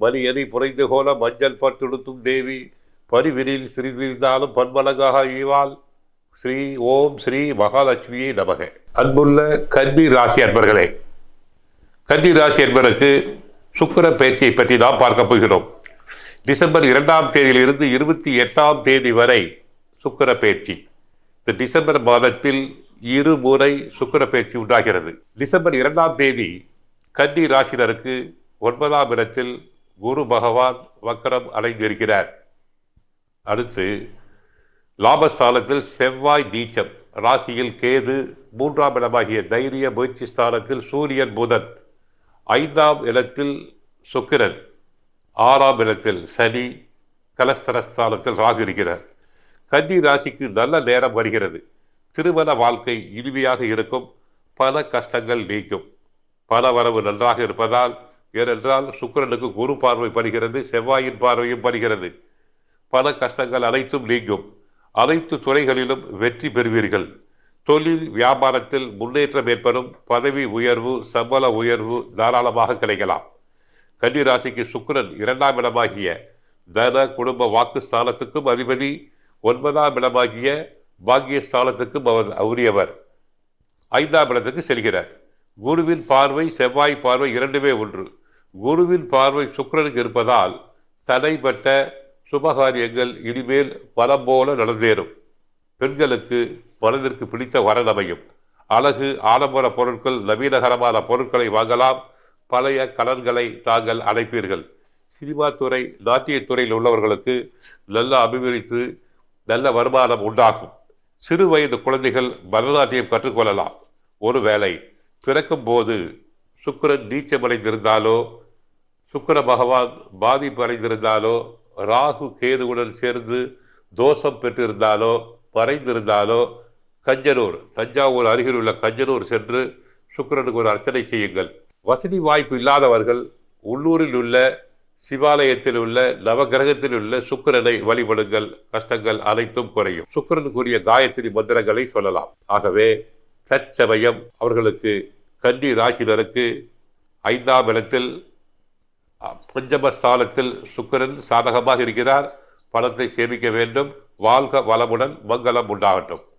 மணியணி புரைந்து கோல மஞ்சள் பட்டுடுத்தும் தேவி பரிவினில் சிறிதிருந்தாலும் பன்மடங்காக ஈவாள். ஸ்ரீ ஓம் ஸ்ரீ மகாலட்சுமியை நமக. அன்புள்ள கன்னி ராசி அன்பர்களே, கன்னி ராசி என்பதற்கு சுக்கிர பேச்சை பற்றி நாம் பார்க்க போகிறோம். டிசம்பர் 2ஆம் தேதியிலிருந்து 28ஆம் தேதி வரை சுக்கிர பேச்சு. இந்த டிசம்பர் மாதத்தில் 2 முறை சுக்கிர பேச்சு உண்டாகிறது. டிசம்பர் 2ஆம் தேதி கன்னி ராசினருக்கு 9ஆம் இடத்தில் குரு பகவான் வக்கரம் அடைந்திருக்கிறார். அடுத்து லாபஸ்தானத்தில் செவ்வாய் நீச்சம், ராசியில் கேது, 3ஆம் இடமாகிய தைரிய முயற்சி ஸ்தானத்தில் சூரியன் புதன், 5ஆம் இடத்தில் சுக்கிரன், 6ஆம் இடத்தில் சனி, கலஸ்தரஸ்தானத்தில் ராகு இருக்கிறார். கன்னி ராசிக்கு நல்ல நேரம் வருகிறது. திருமண வாழ்க்கை இனிமையாக இருக்கும். பல கஷ்டங்கள் நீக்கும். பண வரவு நன்றாக இருப்பதால், ஏனென்றால் சுக்கிரனுக்கு குரு பார்வை படுகிறது, செவ்வாயின் பார்வையும் படுகிறது. பல கஷ்டங்கள் அனைத்தும் நீங்கும். அனைத்து துறைகளிலும் வெற்றி பெறுவீர்கள். தொழில் வியாபாரத்தில் முன்னேற்றம் ஏற்படும். பதவி உயர்வு, சம்பள உயர்வு தாராளமாக கிடைக்கலாம். கன்னி ராசிக்கு சுக்கிரன் 2ஆம் இடமாகிய தன குடும்ப வாக்கு ஸ்தானத்துக்கும் அதிபதி, 9ஆம் இடமாகிய பாக்கியஸ்தானத்துக்கும் அவர் உரியவர். 5ஆம் இடத்துக்கு செல்கிறார். குருவின் பார்வை செவ்வாய் பார்வை இரண்டுமே ஒன்று. குருவின் பார்வை சுக்கிரனுக்கு இருப்பதால் தடைப்பட்ட சுபகாரியங்கள் இனிமேல் பலம் போல நடந்தேறும். பெண்களுக்கு மனதிற்கு பிடித்த வரன் அமையும். அழகு ஆடம்பர பொருட்கள், நவீனகரமான பொருட்களை வாங்கலாம். பழைய கடன்களை தாங்கள் அடைப்பீர்கள். சினிமா துறை, நாட்டியத்துறையில் உள்ளவர்களுக்கு நல்ல அபிவிருத்தி, நல்ல வருமானம் உண்டாகும். சிறு வயது குழந்தைகள் பரதநாட்டியம் கற்றுக்கொள்ளலாம். ஒருவேளை பிறக்கும் போது சுக்கிரன் நீச்சமடைந்திருந்தாலோ, சுக்கிர பகவான் பாதிப்பு அடைந்திருந்தாலோ, ராகு கேதுவுடன் சேர்ந்து தோஷம் பெற்றிருந்தாலோ, மறைந்திருந்தாலோ, கஞ்சனூர், தஞ்சாவூர் அருகில் உள்ள கஞ்சனூர் சென்று சுக்கிரனுக்கு ஒரு அர்ச்சனை செய்யுங்கள். வசதி வாய்ப்பு இல்லாதவர்கள் உள்ளூரில் உள்ள சிவாலயத்தில் உள்ள நவகிரகத்தில் உள்ள சுக்கிரனை வழிபடுங்கள். கஷ்டங்கள் அனைத்தும் குறையும். சுக்கிரனுக்குரிய காயத்ரி மந்திரங்களை சொல்லலாம். ஆகவே தற்சமயம் அவர்களுக்கு கன்னி ராசினருக்கு 5ஆம் இடத்தில் பஞ்சமஸ்தானத்தில் சுக்கிரன் சாதகமாக இருக்கிறார். பணத்தை சேமிக்க வேண்டும். வாழ்க வளமுடன், மங்களம் உண்டாகட்டும்.